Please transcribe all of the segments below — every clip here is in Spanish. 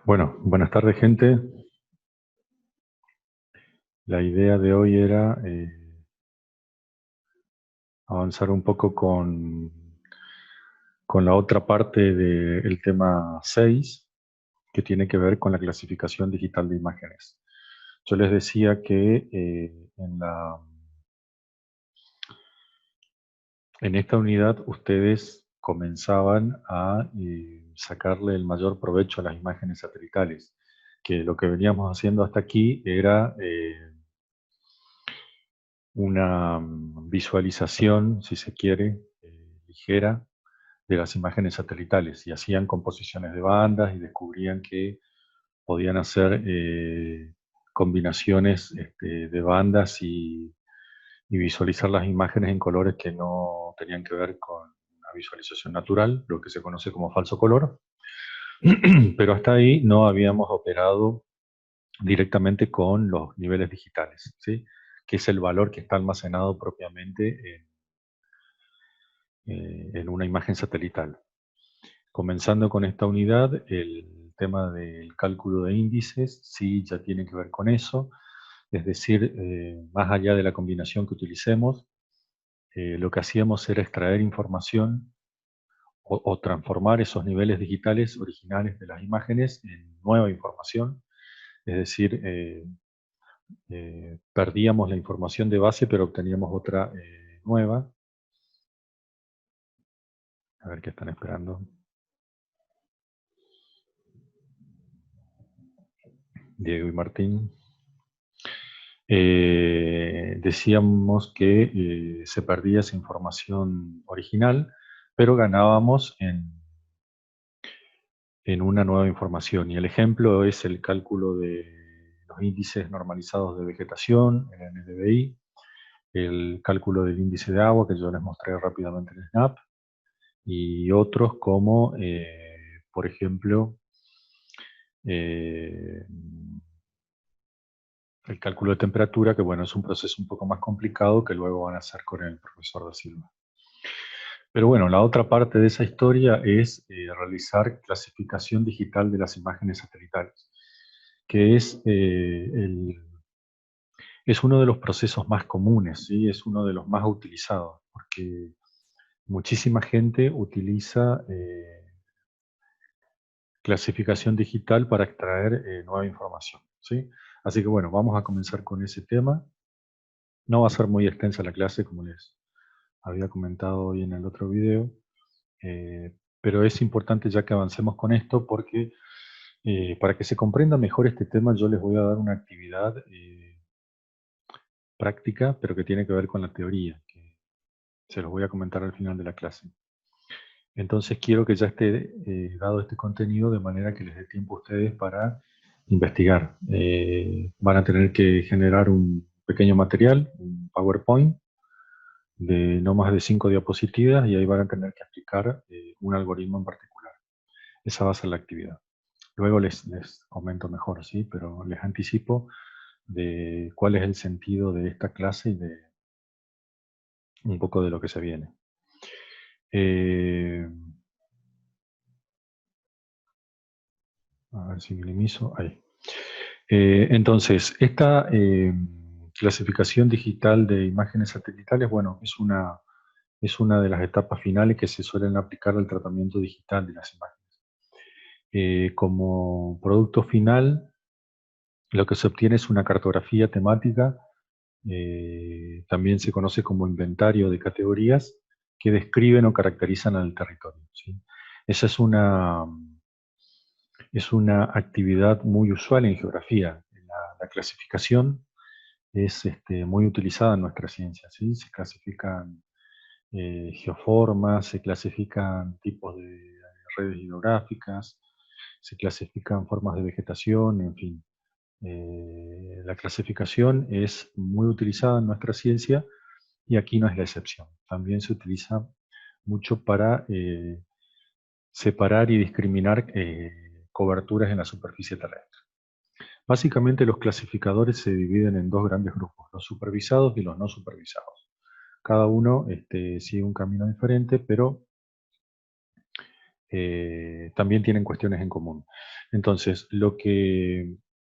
Bueno, buenas tardes, gente. La idea de hoy era avanzar un poco con la otra parte del tema 6, que tiene que ver con la clasificación digital de imágenes. Yo les decía que en esta unidad ustedes comenzaban a sacarle el mayor provecho a las imágenes satelitales, que lo que veníamos haciendo hasta aquí era una visualización, si se quiere, ligera de las imágenes satelitales, y hacían composiciones de bandas y descubrían que podían hacer combinaciones de bandas y visualizar las imágenes en colores que no tenían que ver con una visualización natural, lo que se conoce como falso color. Pero hasta ahí no habíamos operado directamente con los niveles digitales, ¿sí? Que es el valor que está almacenado propiamente en una imagen satelital. Comenzando con esta unidad, el tema del cálculo de índices sí ya tiene que ver con eso, es decir, más allá de la combinación que utilicemos, lo que hacíamos era extraer información o transformar esos niveles digitales originales de las imágenes en nueva información, es decir, perdíamos la información de base pero obteníamos otra nueva. A ver qué están esperando. Diego y Martín. Decíamos que se perdía esa información original, pero ganábamos en una nueva información. Y el ejemplo es el cálculo de los índices normalizados de vegetación, el NDVI, el cálculo del índice de agua, que yo les mostré rápidamente en Snap, y otros como, por ejemplo, eh, el cálculo de temperatura, que bueno, es un proceso un poco más complicado que luego van a hacer con el profesor Da Silva. Pero bueno, la otra parte de esa historia es realizar clasificación digital de las imágenes satelitales, que es uno de los procesos más comunes, ¿sí? Es uno de los más utilizados, porque muchísima gente utiliza clasificación digital para extraer nueva información, ¿sí? Así que bueno, vamos a comenzar con ese tema. No va a ser muy extensa la clase, como les había comentado hoy en el otro video, pero es importante ya que avancemos con esto porque para que se comprenda mejor este tema yo les voy a dar una actividad práctica, pero que tiene que ver con la teoría, que se los voy a comentar al final de la clase. Entonces quiero que ya esté dado este contenido de manera que les dé tiempo a ustedes para investigar. Van a tener que generar un pequeño material, un PowerPoint, de no más de 5 diapositivas y ahí van a tener que aplicar un algoritmo en particular. Esa va a ser la actividad. Luego les comento mejor, ¿sí? Pero les anticipo de cuál es el sentido de esta clase y de un poco de lo que se viene. A ver si minimizo. Ahí. Entonces, esta clasificación digital de imágenes satelitales, bueno, es una de las etapas finales que se suelen aplicar al tratamiento digital de las imágenes. Como producto final, lo que se obtiene es una cartografía temática, también se conoce como inventario de categorías, que describen o caracterizan al territorio, ¿sí? Esa es una actividad muy usual en geografía. La clasificación es muy utilizada en nuestra ciencia, ¿sí? Se clasifican geoformas, se clasifican tipos de redes hidrográficas, se clasifican formas de vegetación, en fin. La clasificación es muy utilizada en nuestra ciencia y aquí no es la excepción. También se utiliza mucho para separar y discriminar coberturas en la superficie terrestre. Básicamente los clasificadores se dividen en dos grandes grupos, los supervisados y los no supervisados. Cada uno sigue un camino diferente, pero también tienen cuestiones en común. Entonces,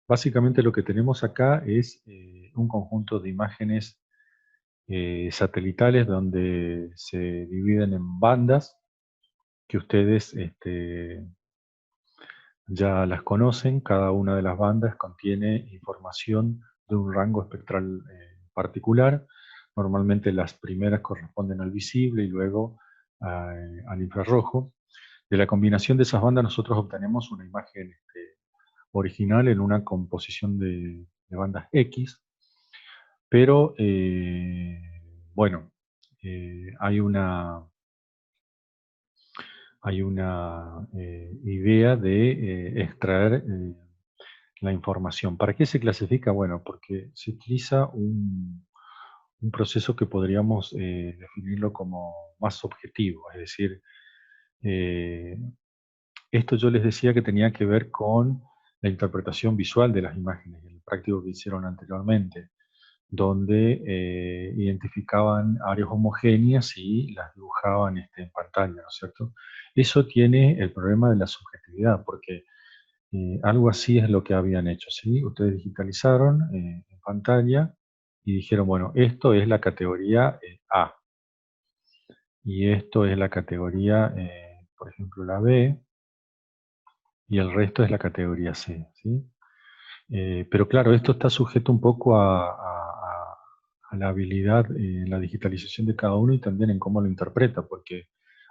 básicamente lo que tenemos acá es un conjunto de imágenes satelitales donde se dividen en bandas que ustedes ya las conocen. Cada una de las bandas contiene información de un rango espectral particular. Normalmente las primeras corresponden al visible y luego al infrarrojo. De la combinación de esas bandas nosotros obtenemos una imagen original en una composición de bandas X, pero bueno, hay una idea de extraer la información. ¿Para qué se clasifica? Bueno, porque se utiliza un proceso que podríamos definirlo como más objetivo, es decir, eh, esto yo les decía que tenía que ver con la interpretación visual de las imágenes, el práctico que hicieron anteriormente, donde identificaban áreas homogéneas y las dibujaban en pantalla, ¿no es cierto? Eso tiene el problema de la subjetividad, porque algo así es lo que habían hecho, ¿sí? Ustedes digitalizaron en pantalla y dijeron, bueno, esto es la categoría A y esto es la categoría, por ejemplo, la B y el resto es la categoría C, ¿sí? Pero claro, esto está sujeto un poco a la habilidad en la digitalización de cada uno y también en cómo lo interpreta, porque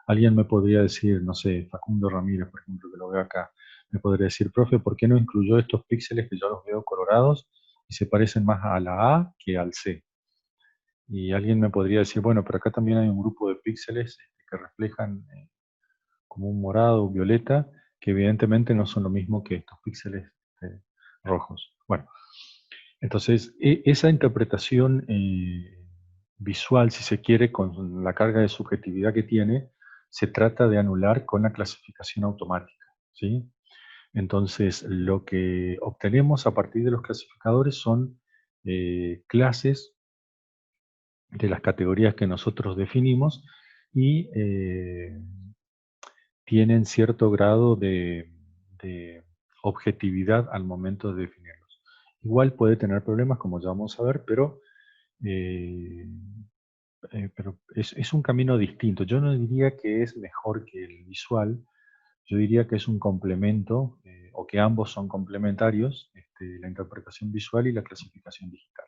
alguien me podría decir, no sé, Facundo Ramírez, por ejemplo, que lo veo acá, me podría decir, profe, ¿por qué no incluyó estos píxeles que yo los veo colorados y se parecen más a la A que al C? Y alguien me podría decir, bueno, pero acá también hay un grupo de píxeles que reflejan como un morado o violeta, que evidentemente no son lo mismo que estos píxeles rojos. Bueno, entonces esa interpretación visual, si se quiere, con la carga de subjetividad que tiene, se trata de anular con la clasificación automática, ¿sí? Entonces, lo que obtenemos a partir de los clasificadores son clases de las categorías que nosotros definimos y tienen cierto grado de objetividad al momento de definirlos. Igual puede tener problemas, como ya vamos a ver, eh, pero es un camino distinto. Yo no diría que es mejor que el visual, yo diría que es un complemento, o que ambos son complementarios, la interpretación visual y la clasificación digital.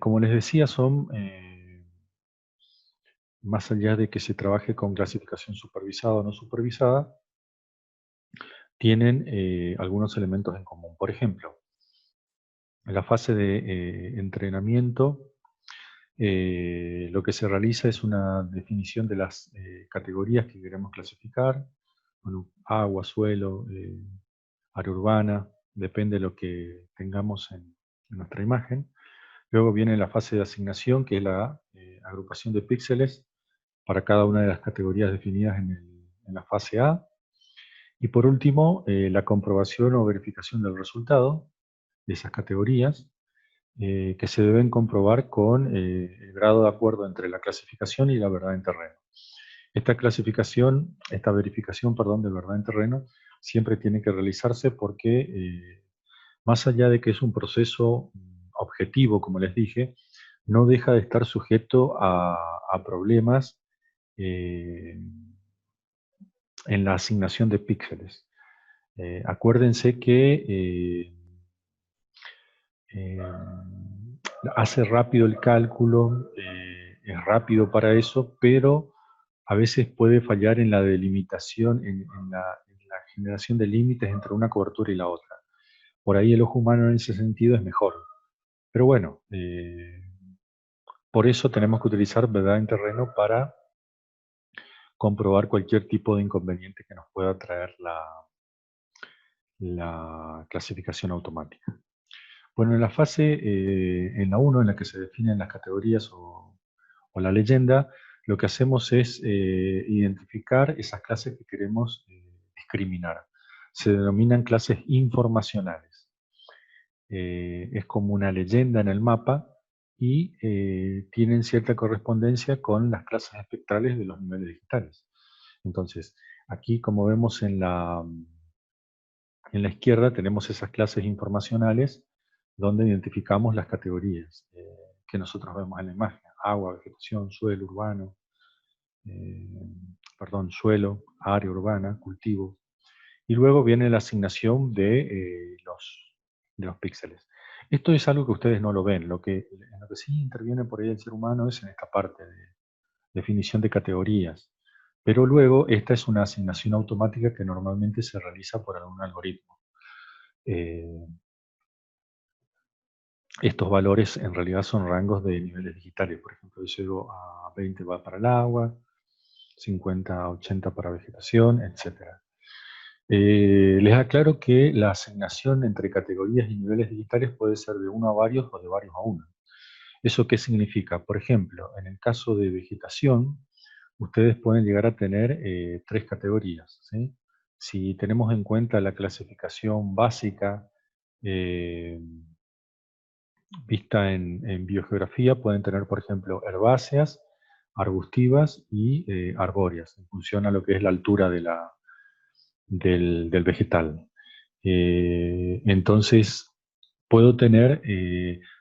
Como les decía, más allá de que se trabaje con clasificación supervisada o no supervisada, tienen algunos elementos en común. Por ejemplo, en la fase de entrenamiento, lo que se realiza es una definición de las categorías que queremos clasificar. Bueno, agua, suelo, área urbana, depende de lo que tengamos en nuestra imagen. Luego viene la fase de asignación, que es la agrupación de píxeles para cada una de las categorías definidas en la fase A. Y por último, la comprobación o verificación del resultado de esas categorías, que se deben comprobar con el grado de acuerdo entre la clasificación y la verdad en terreno. Esta verificación, perdón, de verdad en terreno, siempre tiene que realizarse porque, más allá de que es un proceso objetivo, como les dije, no deja de estar sujeto a problemas eh, en la asignación de píxeles. Acuérdense que eh, hace rápido el cálculo, es rápido para eso, pero a veces puede fallar en la delimitación, en la generación de límites entre una cobertura y la otra. Por ahí el ojo humano en ese sentido es mejor. Pero bueno, por eso tenemos que utilizar verdad en terreno para comprobar cualquier tipo de inconveniente que nos pueda traer la clasificación automática. Bueno, en la fase, en la 1, en la que se definen las categorías o la leyenda, lo que hacemos es identificar esas clases que queremos discriminar. Se denominan clases informacionales. Es como una leyenda en el mapa y tienen cierta correspondencia con las clases espectrales de los niveles digitales. Entonces, aquí como vemos en la izquierda tenemos esas clases informacionales donde identificamos las categorías que nosotros vemos en la imagen. Agua, vegetación, suelo urbano, eh, suelo, área urbana, cultivo. Y luego viene la asignación de los píxeles. Esto es algo que ustedes no lo ven. En lo que sí interviene por ahí el ser humano es en esta parte de definición de categorías. Pero luego esta es una asignación automática que normalmente se realiza por algún algoritmo. Eh, Estos valores en realidad son rangos de niveles digitales. Por ejemplo, de 0 a 20 va para el agua, 50 a 80 para vegetación, etc. Les aclaro que la asignación entre categorías y niveles digitales puede ser de uno a varios o de varios a uno. ¿Eso qué significa? Por ejemplo, en el caso de vegetación, ustedes pueden llegar a tener 3 categorías, ¿sí? Si tenemos en cuenta la clasificación básica eh, vista en biogeografía, pueden tener, por ejemplo, herbáceas, arbustivas y arbóreas, en función a lo que es la altura del vegetal. Entonces, puedo tener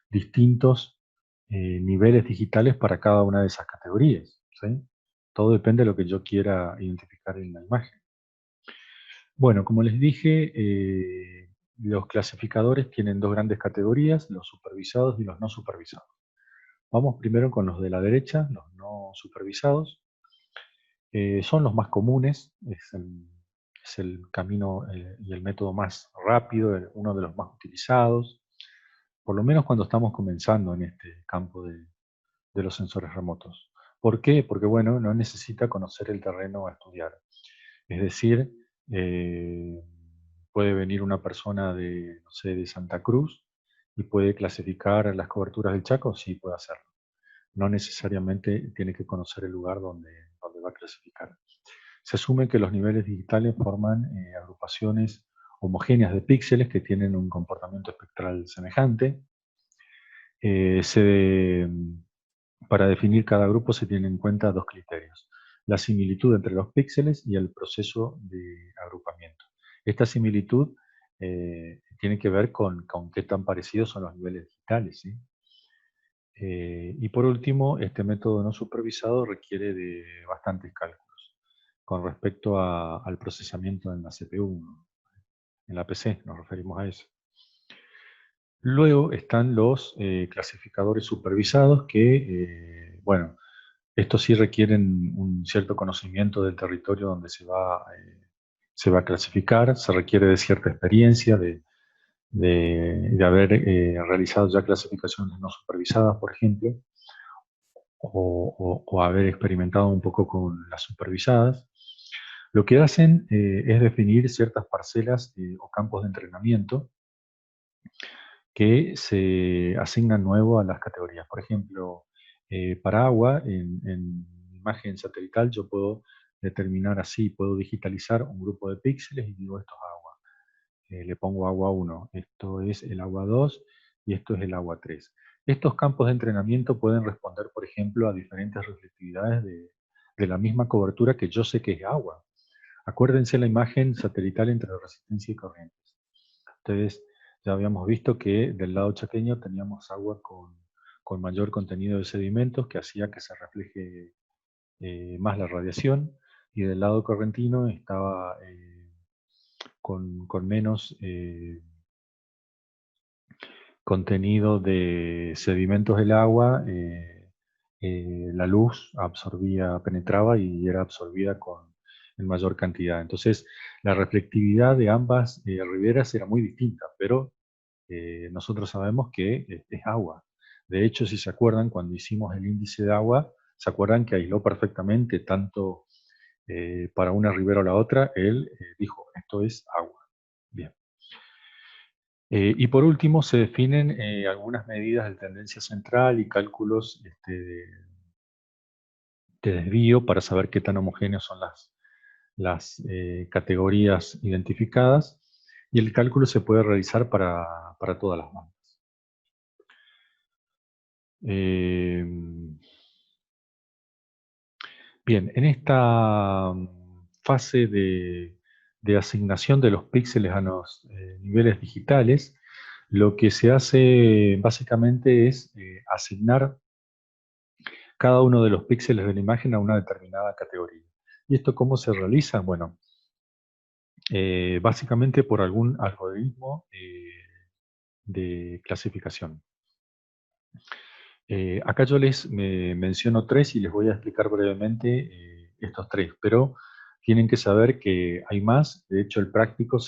distintos niveles digitales para cada una de esas categorías, ¿sí? Todo depende de lo que yo quiera identificar en la imagen. Bueno, como les dije, los clasificadores tienen dos grandes categorías, los supervisados y los no supervisados. Vamos primero con los de la derecha, los no supervisados. Son los más comunes, es el camino y el método más rápido, uno de los más utilizados, por lo menos cuando estamos comenzando en este campo de los sensores remotos. ¿Por qué? Porque, bueno, no necesita conocer el terreno a estudiar. Es decir, eh, puede venir una persona de, no sé, de Santa Cruz y puede clasificar las coberturas del Chaco, sí puede hacerlo. No necesariamente tiene que conocer el lugar donde va a clasificar. Se asume que los niveles digitales forman agrupaciones homogéneas de píxeles que tienen un comportamiento espectral semejante. Para definir cada grupo se tienen en cuenta dos criterios: la similitud entre los píxeles y el proceso de agrupamiento. Esta similitud tiene que ver con qué tan parecidos son los niveles digitales, ¿sí? Y por último, este método no supervisado requiere de bastantes cálculos con respecto al procesamiento en la CPU, ¿no? En la PC, nos referimos a eso. Luego están los clasificadores supervisados que, bueno, estos sí requieren un cierto conocimiento del territorio donde se va a clasificar, se requiere de cierta experiencia, de haber realizado ya clasificaciones no supervisadas, por ejemplo, o haber experimentado un poco con las supervisadas. Lo que hacen es definir ciertas parcelas o campos de entrenamiento que se asignan nuevo a las categorías. Por ejemplo, para agua, en imagen satelital yo puedo determinar así, puedo digitalizar un grupo de píxeles y digo esto es agua. Le pongo agua 1, esto es el agua 2 y esto es el agua 3. Estos campos de entrenamiento pueden responder, por ejemplo, a diferentes reflectividades de la misma cobertura que yo sé que es agua. Acuérdense la imagen satelital entre resistencia y corrientes. Entonces, ya habíamos visto que del lado chaqueño teníamos agua con mayor contenido de sedimentos que hacía que se refleje más la radiación, y del lado correntino estaba con menos contenido de sedimentos del agua, la luz absorbía, penetraba y era absorbida en mayor cantidad. Entonces, la reflectividad de ambas riberas era muy distinta, pero nosotros sabemos que es agua. De hecho, si se acuerdan, cuando hicimos el índice de agua, se acuerdan que aisló perfectamente tanto para una ribera o la otra. Él dijo, esto es agua. Bien. Y por último, se definen algunas medidas de tendencia central y cálculos de desvío para saber qué tan homogéneas son las categorías identificadas, y el cálculo se puede realizar para todas las bandas. Bien, en esta fase de asignación de los píxeles a los niveles digitales, lo que se hace básicamente es asignar cada uno de los píxeles de la imagen a una determinada categoría. ¿Y esto cómo se realiza? Bueno, básicamente por algún algoritmo de clasificación. Acá yo les menciono tres y les voy a explicar brevemente estos tres, pero tienen que saber que hay más. De hecho, el práctico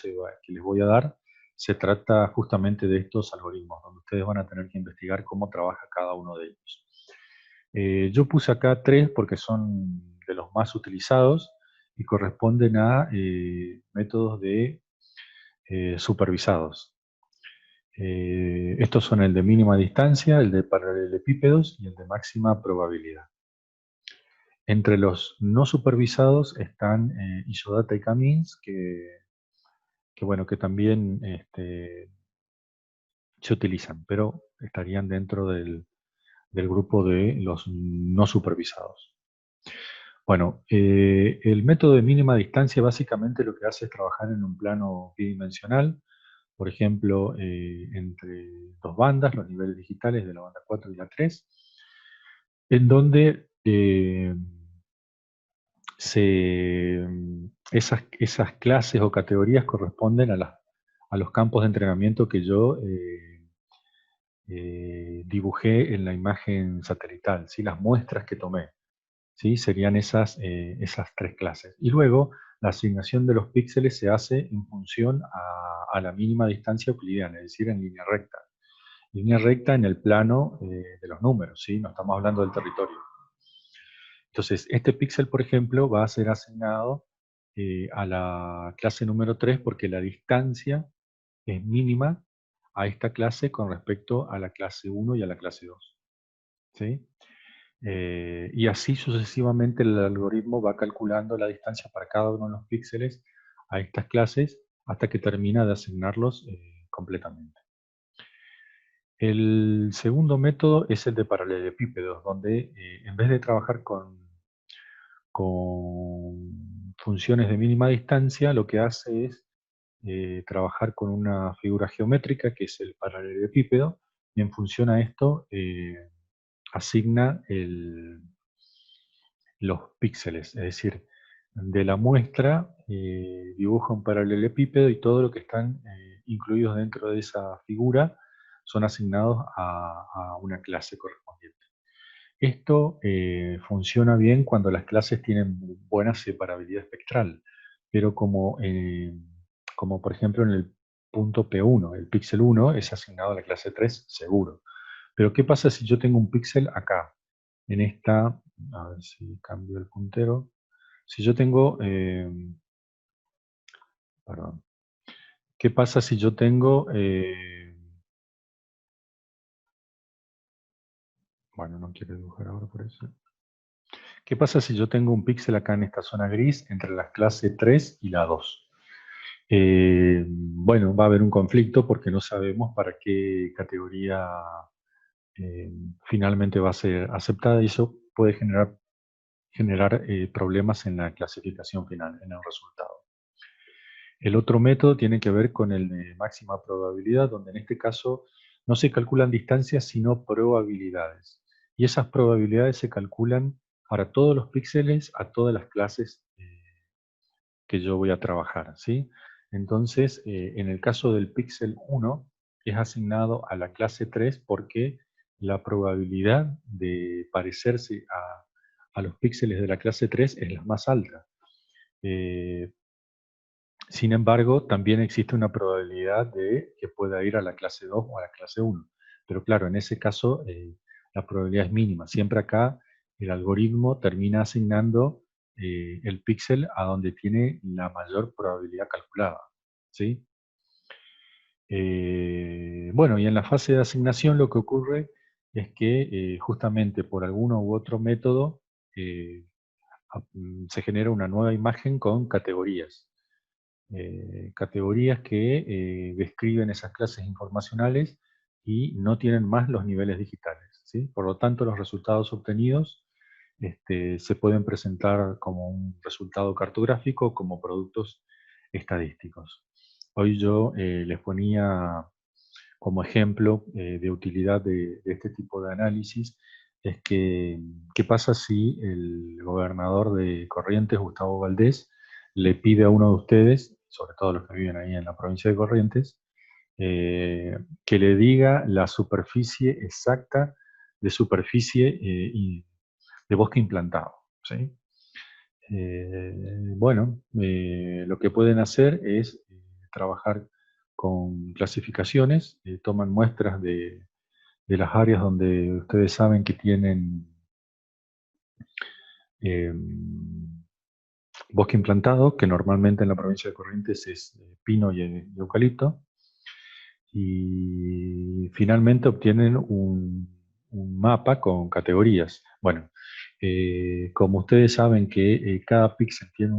que les voy a dar se trata justamente de estos algoritmos, donde ustedes van a tener que investigar cómo trabaja cada uno de ellos. Yo puse acá tres porque son de los más utilizados y corresponden a métodos de supervisados. Estos son el de mínima distancia, el de paralelepípedos y el de máxima probabilidad. Entre los no supervisados están Isodata y K-means, bueno, que también se utilizan, pero estarían dentro del grupo de los no supervisados. Bueno, el método de mínima distancia básicamente lo que hace es trabajar en un plano bidimensional, por ejemplo, entre dos bandas, los niveles digitales de la banda 4 y la 3, en donde esas clases o categorías corresponden a los campos de entrenamiento que yo dibujé en la imagen satelital, ¿sí? Las muestras que tomé. ¿Sí? Serían esas tres clases. Y luego la asignación de los píxeles se hace en función a la mínima distancia euclidiana, es decir, en línea recta. Línea recta en el plano de los números, ¿sí? No estamos hablando del territorio. Entonces, este píxel, por ejemplo, va a ser asignado a la clase número 3 porque la distancia es mínima a esta clase con respecto a la clase 1 y a la clase 2. ¿Sí? Y así sucesivamente el algoritmo va calculando la distancia para cada uno de los píxeles a estas clases hasta que termina de asignarlos completamente. El segundo método es el de paralelepípedos, donde en vez de trabajar con funciones de mínima distancia, lo que hace es trabajar con una figura geométrica que es el paralelepípedo, y en función a esto asigna los píxeles, es decir, de la muestra dibuja un paralelepípedo y todo lo que están incluidos dentro de esa figura son asignados a una clase correspondiente. Esto funciona bien cuando las clases tienen buena separabilidad espectral, pero como por ejemplo en el punto P1, el píxel 1 es asignado a la clase 3 seguro. Pero ¿qué pasa si yo tengo un píxel acá? En esta, a ver si cambio el puntero. Si yo tengo, perdón, ¿qué pasa si yo tengo, bueno, no quiero dibujar ahora por eso. ¿Qué pasa si yo tengo un píxel acá en esta zona gris entre la clase 3 y la 2? Bueno, va a haber un conflicto porque no sabemos para qué categoría finalmente va a ser aceptada y eso puede generar problemas en la clasificación final, en el resultado. El otro método tiene que ver con el de máxima probabilidad, donde en este caso no se calculan distancias, sino probabilidades. Y esas probabilidades se calculan para todos los píxeles a todas las clases que yo voy a trabajar, ¿sí? Entonces, en el caso del píxel 1, es asignado a la clase 3 porque la probabilidad de parecerse a los píxeles de la clase 3 es la más alta. Sin embargo, también existe una probabilidad de que pueda ir a la clase 2 o a la clase 1. Pero claro, en ese caso la probabilidad es mínima. Siempre acá el algoritmo termina asignando el píxel a donde tiene la mayor probabilidad calculada. ¿Sí? Bueno, y en la fase de asignación lo que ocurre es que justamente por alguno u otro método se genera una nueva imagen con categorías. Categorías que describen esas clases informacionales y no tienen más los niveles digitales, ¿sí? Por lo tanto, los resultados obtenidos se pueden presentar como un resultado cartográfico, como productos estadísticos. Hoy yo les ponía como ejemplo de utilidad de este tipo de análisis, es que, ¿qué pasa si el gobernador de Corrientes, Gustavo Valdés, le pide a uno de ustedes, sobre todo los que viven ahí en la provincia de Corrientes, que le diga la superficie exacta de superficie de bosque implantado? ¿Sí? Lo que pueden hacer es trabajar con clasificaciones, toman muestras de las áreas donde ustedes saben que tienen eh, bosque implantado, que normalmente en la provincia de Corrientes es pino y eucalipto, y finalmente obtienen un mapa con categorías. Bueno, como ustedes saben que cada píxel tiene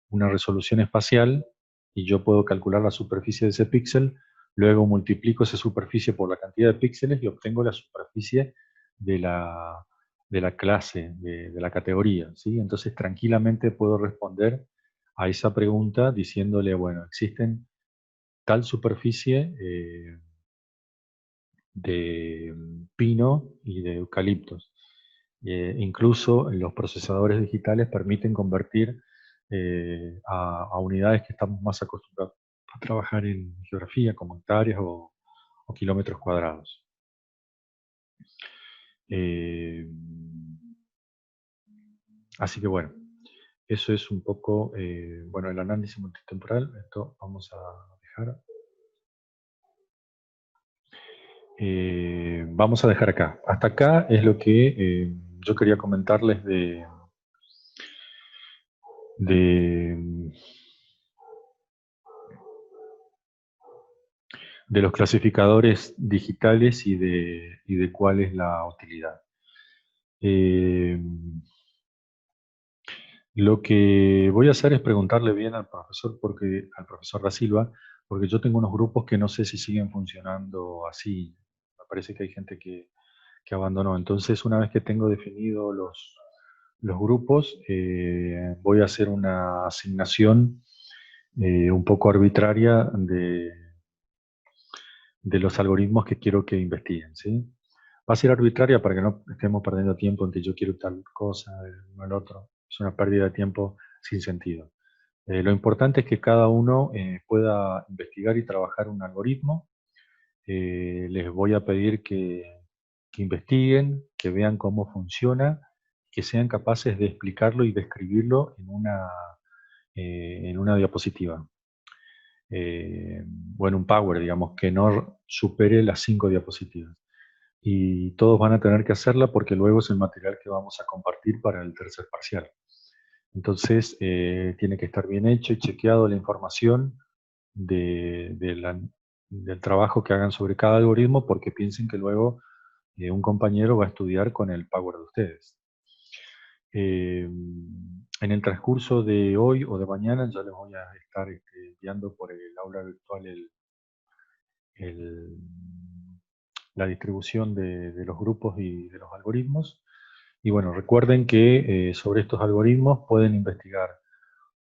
una resolución espacial y yo puedo calcular la superficie de ese píxel, luego multiplico esa superficie por la cantidad de píxeles y obtengo la superficie de la clase, de la categoría, ¿sí? Entonces tranquilamente puedo responder a esa pregunta diciéndole, bueno, existen tal superficie de pino y de eucaliptos. Incluso los procesadores digitales permiten convertir a unidades que estamos más acostumbrados a trabajar en geografía, como hectáreas o kilómetros cuadrados. Eh, Así que bueno, eso es un poco, bueno, el análisis multitemporal. Esto vamos a dejar. Vamos a dejar acá. Hasta acá es lo que yo quería comentarles de, de los clasificadores digitales y de cuál es la utilidad. Eh, lo que voy a hacer es preguntarle bien al profesor Da Silva, porque yo tengo unos grupos que no sé si siguen funcionando así. Me parece que hay gente que abandonó. Entonces, una vez que tengo definidos los grupos, voy a hacer una asignación un poco arbitraria de los algoritmos que quiero que investiguen, ¿sí? Va a ser arbitraria para que no estemos perdiendo tiempo en que yo quiero tal cosa, no el otro. Es una pérdida de tiempo sin sentido. Lo importante es que cada uno pueda investigar y trabajar un algoritmo. Les voy a pedir que investiguen, que vean cómo funciona, que sean capaces de explicarlo y describirlo en una diapositiva. O en un Power, digamos, que no supere las 5 diapositivas. Y todos van a tener que hacerla porque luego es el material que vamos a compartir para el tercer parcial. Entonces, tiene que estar bien hecho y chequeado la información del trabajo que hagan sobre cada algoritmo, porque piensen que luego un compañero va a estudiar con el Power de ustedes. En el transcurso de hoy o de mañana ya les voy a estar enviando por el aula virtual el- la distribución de los grupos y de los algoritmos. Y bueno, recuerden que sobre estos algoritmos pueden investigar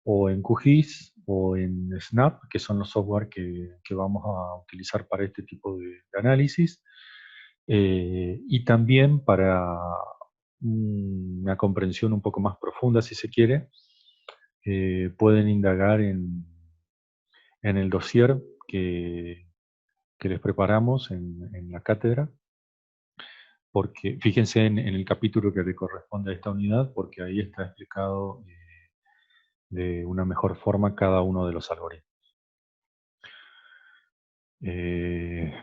o en QGIS o en Snap, que son los software que vamos a utilizar para este tipo de análisis. Y también para una comprensión un poco más profunda, si se quiere, pueden indagar en el dossier que les preparamos en la cátedra, porque fíjense en el capítulo que le corresponde a esta unidad, porque ahí está explicado de una mejor forma cada uno de los algoritmos.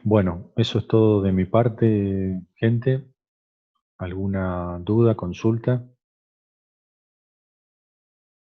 Bueno, eso es todo de mi parte, gente. ¿Alguna duda, consulta?